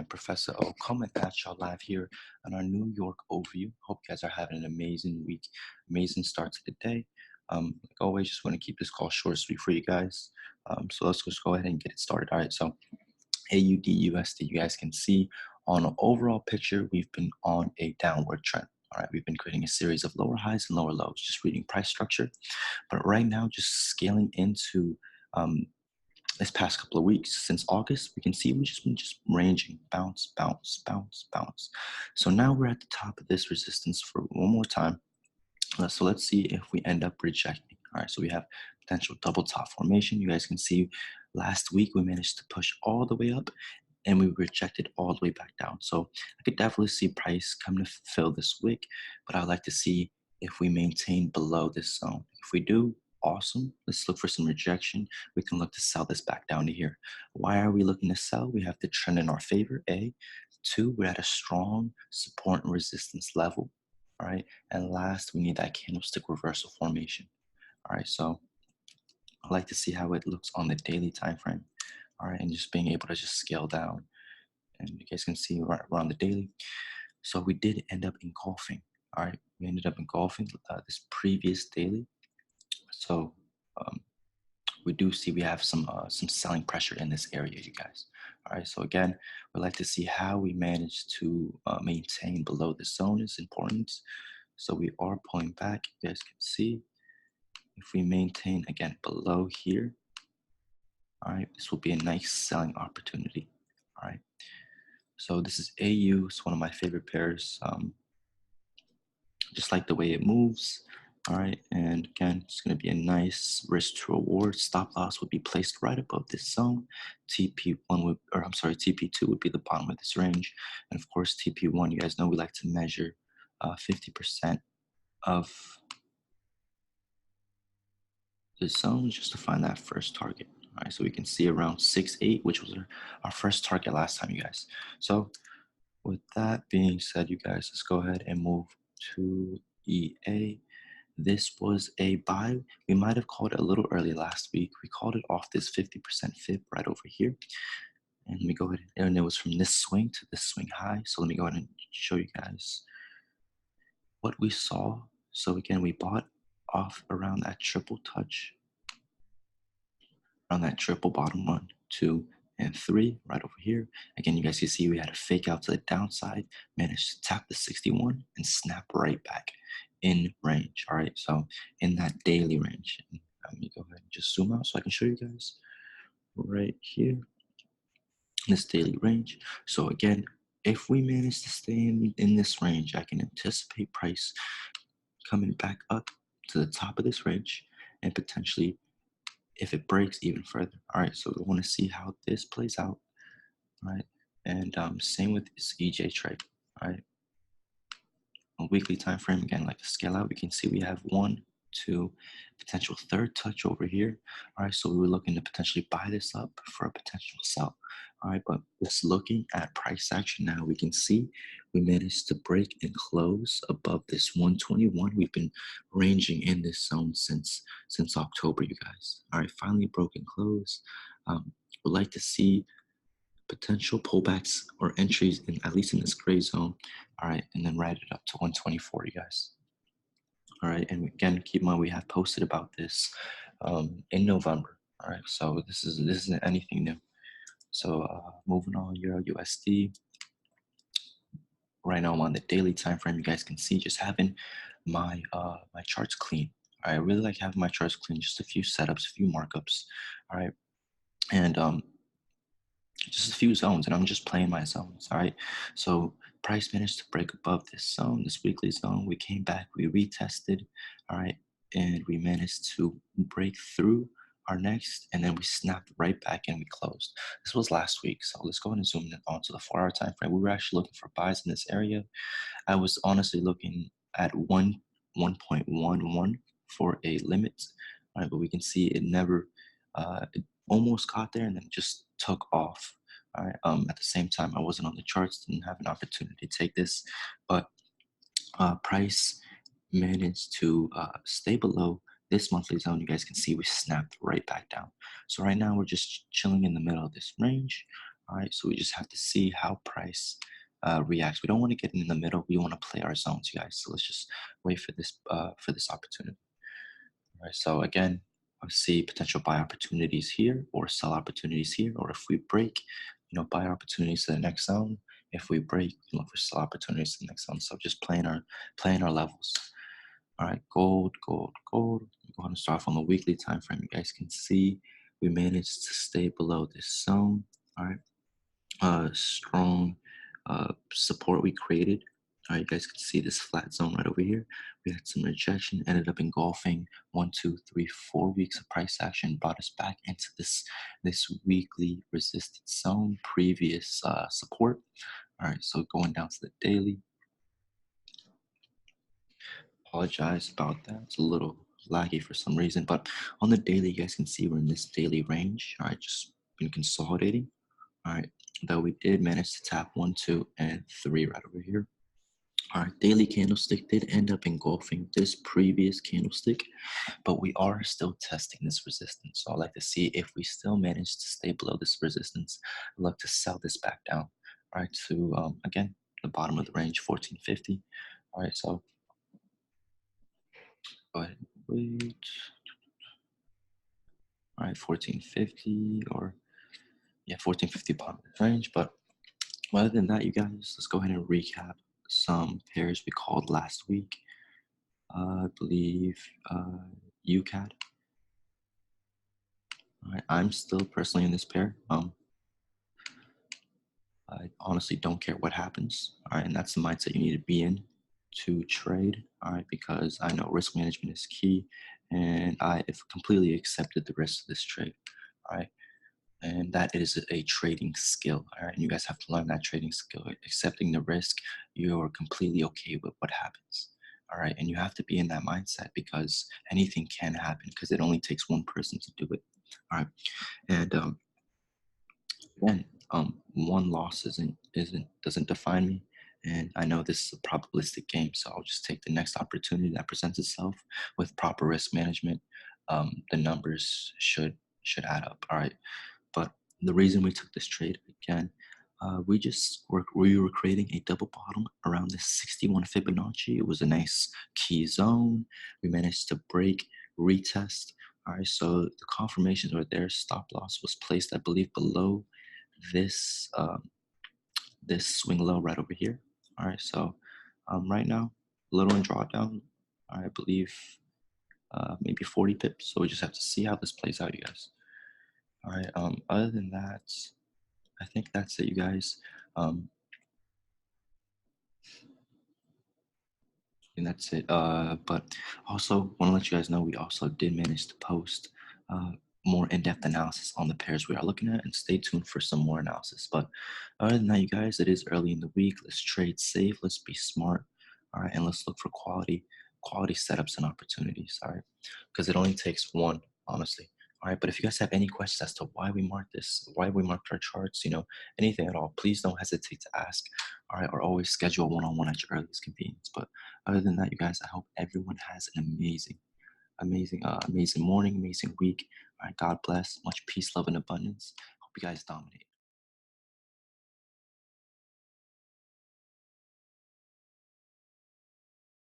man, Professor O, coming at y'all live here on our New York overview. Hope you guys are having an amazing week, amazing start to the day. Like always, just want to keep this call short, sweet for you guys. So let's just go ahead and get it started. All right, so AUD USD, you guys can see on an overall picture, we've been on a downward trend. All right, we've been creating a series of lower highs and lower lows, just reading price structure. But right now, just scaling into this past couple of weeks since August, we can see we've just been ranging, bounce, bounce, bounce, bounce. So now we're at the top of this resistance for one more time. So let's see if we end up rejecting. All right, so we have potential double top formation. You guys can see last week we managed to push all the way up and we rejected all the way back down. So I could definitely see price come to fill this wick, but I'd like to see if we maintain below this zone. If we do, awesome. Let's look for some rejection. We can look to sell this back down to here. Why are we looking to sell? We have the trend in our favor, A. Two, we're at a strong support and resistance level. All right. And last, we need that candlestick reversal formation. All right. So I like to see how it looks on the daily time frame. All right. And just being able to just scale down. And you guys can see right around the daily. So we did end up engulfing. All right. We ended up engulfing this previous daily. So we do see we have some selling pressure in this area, you guys. All right, so again, we'd like to see how we manage to maintain below the zone is important. So we are pulling back. You guys can see if we maintain again below here. All right, this will be a nice selling opportunity. All right, so this is AU. It's one of my favorite pairs. Just like the way it moves. All right, and again, it's going to be a nice risk to reward. Stop loss would be placed right above this zone. TP2 would be the bottom of this range. And of course, TP1, you guys know we like to measure 50% of the zone just to find that first target. All right, so we can see around 6.8, which was our first target last time, you guys. So with that being said, you guys, let's go ahead and move to EA. This was a buy. We might have called it a little early last week. We called it off this 50% fib right over here. And let me go ahead, and it was from this swing to this swing high. So let me go ahead and show you guys what we saw. So again, we bought off around that triple touch, around that triple bottom 1, 2, and 3 right over here. Again, you guys can see we had a fake out to the downside, managed to tap the 61 and snap right back in range. All right, so in that daily range. Let me go ahead and just zoom out so I can show you guys right here, this daily range. So again, if we manage to stay in this range, I can anticipate price coming back up to the top of this range and potentially if it breaks even further. All right, so we want to see how this plays out. All right, and same with this EJ trade. All right, on weekly time frame, again, like to scale out, we can see we have 1, 2, potential third touch over here. All right, so we were looking to potentially buy this up for a potential sell. All right, but just looking at price action now, we can see we managed to break and close above this 121. We've been ranging in this zone since October, you guys. All right, finally broke and closed. Would like to see potential pullbacks or entries in at least in this gray zone. All right, and then ride it up to 124, you guys. All right, and again, keep in mind we have posted about this in November. All right, so this isn't anything new. So moving on, Euro USD. Right now I'm on the daily time frame. You guys can see just having my my charts clean. All right, I really like having my charts clean. Just a few setups, a few markups. All right, and just a few zones, and I'm just playing my zones. All right, so price managed to break above this zone, this weekly zone. We came back, we retested. All right, and we managed to break through our next, and then we snapped right back and we closed. This was last week, so let's go ahead and zoom in onto the 4-hour time frame. We were actually looking for buys in this area. I was honestly looking at 1.11 for a limit. All right, but we can see it never it almost got there and then just took off. All right. At the same time, I wasn't on the charts, didn't have an opportunity to take this, but price managed to stay below this monthly zone. You guys can see we snapped right back down. So right now we're just chilling in the middle of this range. All right, so we just have to see how price reacts. We don't want to get in the middle. We want to play our zones, you guys. So let's just wait for this opportunity. All right, so again, I see potential buy opportunities here or sell opportunities here, or if we break, buy opportunities to the next zone. If we break, look for sell opportunities to the next zone. So just playing our levels. All right, gold, gold, gold. Go ahead and start off on the weekly time frame. You guys can see we managed to stay below this zone. All right, strong support we created. All right, you guys can see this flat zone right over here. We had some rejection, ended up engulfing 1, 2, 3, 4 weeks of price action, brought us back into this weekly resistance zone, previous support. All right, so going down to the daily. Apologize about that. It's a little laggy for some reason, but on the daily, you guys can see we're in this daily range. All right, just been consolidating. All right, though we did manage to tap 1, 2, and 3 right over here. All right, daily candlestick did end up engulfing this previous candlestick, but we are still testing this resistance. So I'd like to see if we still manage to stay below this resistance. I'd like to sell this back down, all right, to again the bottom of the range, 1450. All right, so go ahead and wait. All right, 1450 or yeah, 1450 bottom of the range. But other than that, you guys, let's go ahead and recap some pairs we called last week. I believe UCAD. All right, I'm still personally in this pair. I honestly don't care what happens. All right, and that's the mindset you need to be in to trade. All right, because I know risk management is key, and I have completely accepted the risk of this trade. All right, and that is a trading skill. All right, and you guys have to learn that trading skill. Accepting the risk, you're completely okay with what happens. All right, and you have to be in that mindset because anything can happen because it only takes one person to do it. All right, and again, one loss isn't doesn't define me. And I know this is a probabilistic game, so I'll just take the next opportunity that presents itself with proper risk management. The numbers should add up. All right. But the reason we took this trade again, we were creating a double bottom around this 61 Fibonacci. It was a nice key zone. We managed to break, retest. All right, so the confirmations were there. Stop loss was placed, I believe, below this this swing low right over here. All right, so right now, little in drawdown. I believe maybe 40 pips. So we just have to see how this plays out, you guys. All right. Other than that, I think that's it, you guys. Um, and that's it. But also want to let you guys know we also did manage to post more in-depth analysis on the pairs we are looking at, and stay tuned for some more analysis. But other than that, you guys, it is early in the week. Let's trade safe. Let's be smart. All right, and let's look for quality setups and opportunities. All right, because it only takes one, honestly. All right, but if you guys have any questions as to why we marked this, why we marked our charts, anything at all, please don't hesitate to ask. All right, or always schedule a one-on-one at your earliest convenience. But other than that, you guys, I hope everyone has an amazing morning, amazing week. All right, God bless. Much peace, love, and abundance. Hope you guys dominate.